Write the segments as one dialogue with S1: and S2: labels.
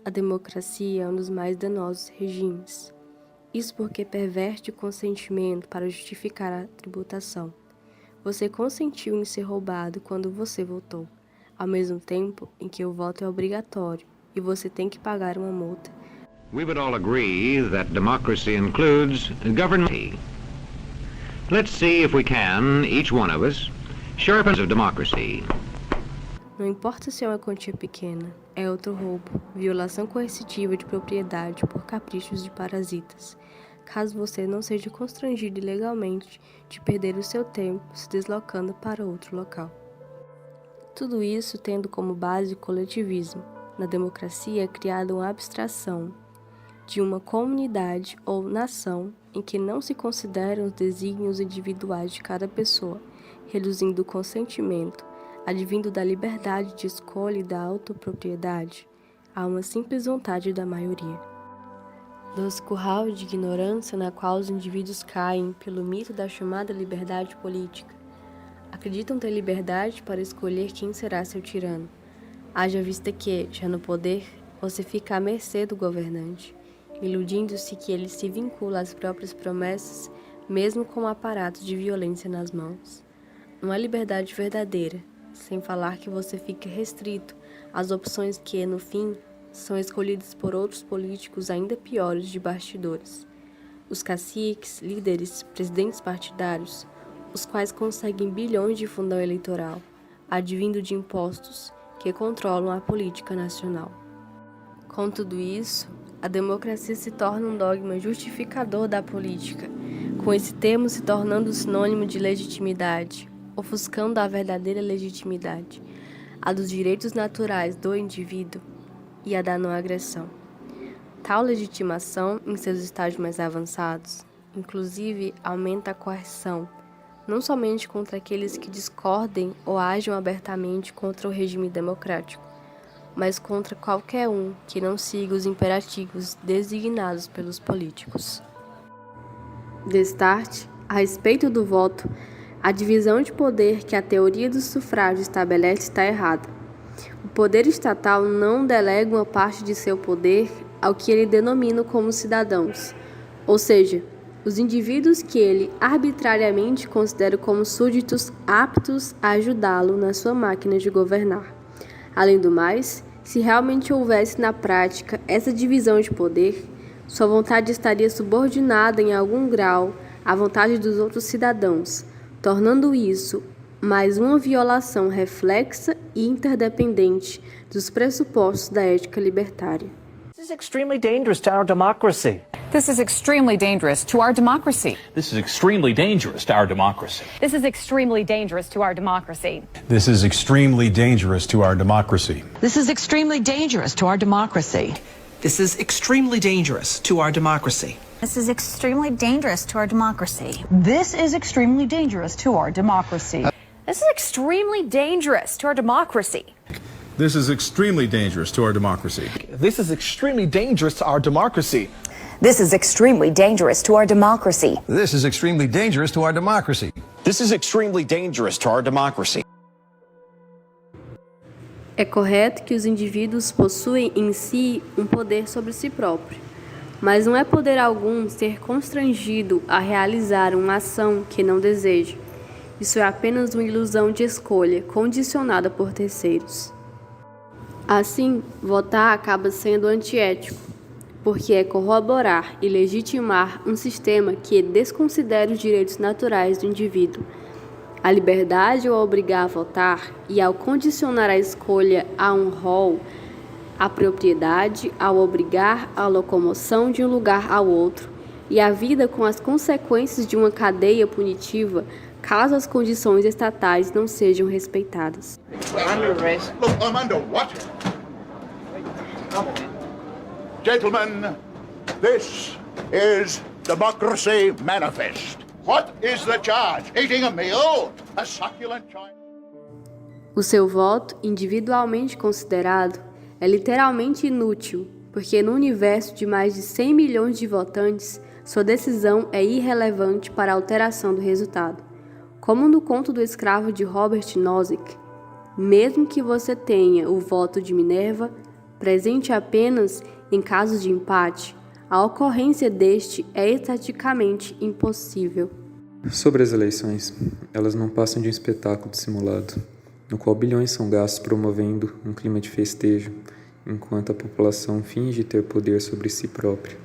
S1: A democracia é um dos mais danosos regimes. Isso porque perverte o consentimento para justificar a tributação. Você consentiu em ser roubado quando você votou, ao mesmo tempo em que o voto é obrigatório e você tem que pagar uma multa.
S2: We would all agree that democracy includes government. Let's see if we can, each one of us, sharpen of democracy.
S1: Não importa se é uma quantia pequena, é outro roubo, violação coercitiva de propriedade por caprichos de parasitas, caso você não seja constrangido ilegalmente de perder o seu tempo se deslocando para outro local. Tudo isso tendo como base o coletivismo. Na democracia é criada uma abstração de uma comunidade ou nação em que não se consideram os desígnios individuais de cada pessoa, reduzindo o consentimento, advindo da liberdade de escolha e da autopropriedade, a uma simples vontade da maioria. Doce curral de ignorância na qual os indivíduos caem pelo mito da chamada liberdade política. Acreditam ter liberdade para escolher quem será seu tirano. Haja vista que, já no poder, você fica à mercê do governante, iludindo-se que ele se vincula às próprias promessas, mesmo com um aparato de violência nas mãos. Não é liberdade verdadeira, sem falar que você fica restrito às opções que, no fim, são escolhidas por outros políticos ainda piores de bastidores. Os caciques, líderes, presidentes partidários, os quais conseguem bilhões de fundão eleitoral, advindo de impostos que controlam a política nacional. Com tudo isso, a democracia se torna um dogma justificador da política, com esse termo se tornando sinônimo de legitimidade, ofuscando a verdadeira legitimidade, a dos direitos naturais do indivíduo e a da não agressão. Tal legitimação, em seus estágios mais avançados, inclusive aumenta a coerção, não somente contra aqueles que discordem ou ajam abertamente contra o regime democrático, mas contra qualquer um que não siga os imperativos designados pelos políticos. Destarte, a respeito do voto, a divisão de poder que a teoria do sufrágio estabelece está errada. O poder estatal não delega uma parte de seu poder ao que ele denomina como cidadãos, ou seja, os indivíduos que ele arbitrariamente considera como súditos aptos a ajudá-lo na sua máquina de governar. Além do mais, se realmente houvesse na prática essa divisão de poder, sua vontade estaria subordinada em algum grau à vontade dos outros cidadãos, tornando isso mais uma violação reflexa e interdependente dos pressupostos da ética libertária.
S3: This is extremely dangerous to our democracy.
S4: This is extremely dangerous to our democracy.
S5: This is extremely dangerous to our democracy.
S6: This is extremely dangerous to our democracy.
S7: This is extremely dangerous to our democracy.
S8: This is extremely dangerous to our democracy.
S9: This is extremely dangerous to our democracy.
S10: This is extremely dangerous to our democracy.
S11: This is extremely dangerous to our democracy.
S6: This is extremely dangerous to our democracy.
S7: This is extremely dangerous to our democracy.
S3: This is extremely dangerous to our democracy.
S12: This is extremely dangerous to our democracy.
S13: This is extremely dangerous to our democracy.
S14: This is extremely dangerous to our democracy.
S1: É correto que os indivíduos possuem em si um poder sobre si próprio, mas não é poder algum ser constrangido a realizar uma ação que não deseja. Isso é apenas uma ilusão de escolha condicionada por terceiros. Assim, votar acaba sendo antiético, porque é corroborar e legitimar um sistema que desconsidera os direitos naturais do indivíduo. A liberdade ao obrigar a votar e ao condicionar a escolha a um rol, a propriedade ao obrigar a locomoção de um lugar ao outro e a vida com as consequências de uma cadeia punitiva caso as condições estatais não sejam respeitadas.
S15: Gentlemen, this is Democracy Manifest. What is the charge? Eating a meal? A succulent choice?
S1: O seu voto, individualmente considerado, é literalmente inútil, porque no universo de mais de 100 milhões de votantes, sua decisão é irrelevante para a alteração do resultado. Como no conto do escravo de Robert Nozick, mesmo que você tenha o voto de Minerva, presente apenas em casos de empate, a ocorrência deste é estaticamente impossível.
S16: Sobre as eleições, elas não passam de um espetáculo dissimulado, no qual bilhões são gastos promovendo um clima de festejo, enquanto a população finge ter poder sobre si própria,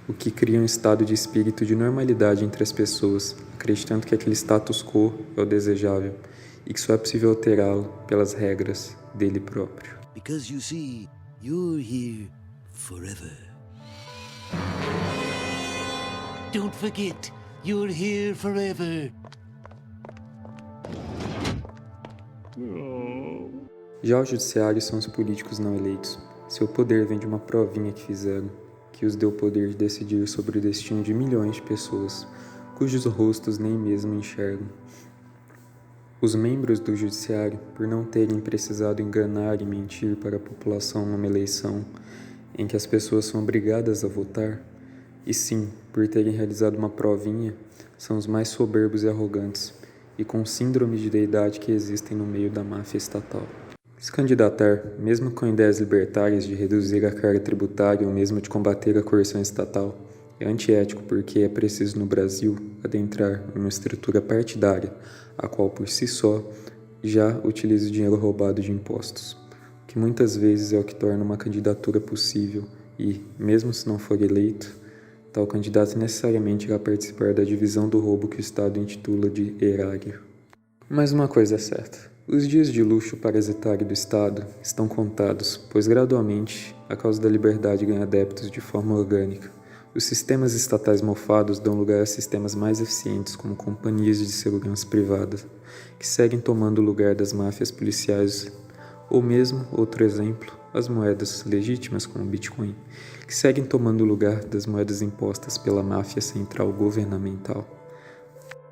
S16: o que cria um estado de espírito de normalidade entre as pessoas, acreditando que aquele status quo é o desejável e que só é possível alterá-lo pelas regras dele próprio.
S17: Because you see, you're here forever. Don't forget, you're here forever.
S16: Já o judiciário são os políticos não eleitos. Seu poder vem de uma provinha que fizeram, que os deu o poder de decidir sobre o destino de milhões de pessoas, cujos rostos nem mesmo enxergam. Os membros do judiciário, por não terem precisado enganar e mentir para a população numa eleição em que as pessoas são obrigadas a votar, e sim, por terem realizado uma provinha, são os mais soberbos e arrogantes, e com síndrome de deidade que existem no meio da máfia estatal. Se candidatar, mesmo com ideias libertárias de reduzir a carga tributária ou mesmo de combater a corrupção estatal, é antiético porque é preciso no Brasil adentrar em uma estrutura partidária, a qual por si só já utiliza o dinheiro roubado de impostos, que muitas vezes é o que torna uma candidatura possível e, mesmo se não for eleito, tal candidato necessariamente irá participar da divisão do roubo que o Estado intitula de erário. Mas uma coisa é certa. Os dias de luxo parasitário do Estado estão contados, pois gradualmente a causa da liberdade ganha adeptos de forma orgânica. Os sistemas estatais mofados dão lugar a sistemas mais eficientes, como companhias de segurança privadas, que seguem tomando o lugar das máfias policiais, ou mesmo, outro exemplo, as moedas legítimas, como o Bitcoin, que seguem tomando o lugar das moedas impostas pela máfia central governamental.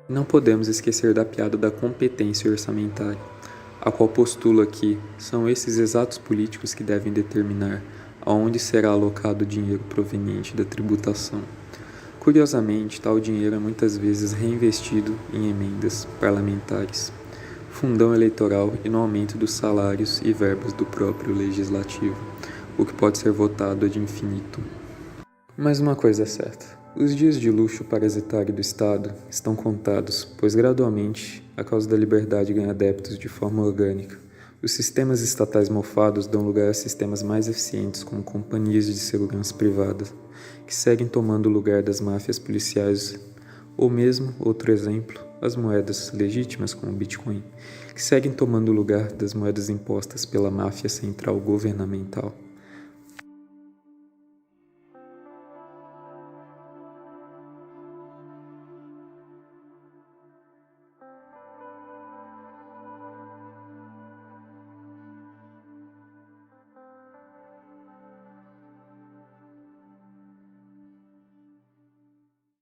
S16: Não podemos esquecer da piada da competência orçamentária, a qual postula que são esses exatos políticos que devem determinar aonde será alocado o dinheiro proveniente da tributação. Curiosamente, tal dinheiro é muitas vezes reinvestido em emendas parlamentares, fundão eleitoral e no aumento dos salários e verbas do próprio legislativo, o que pode ser votado ad infinitum. Mas uma coisa é certa. Os dias de luxo parasitário do Estado estão contados, pois gradualmente a causa da liberdade ganha adeptos de forma orgânica. Os sistemas estatais mofados dão lugar a sistemas mais eficientes, como companhias de segurança privadas, que seguem tomando o lugar das máfias policiais, ou mesmo, outro exemplo, as moedas legítimas, como o Bitcoin, que seguem tomando o lugar das moedas impostas pela máfia central governamental.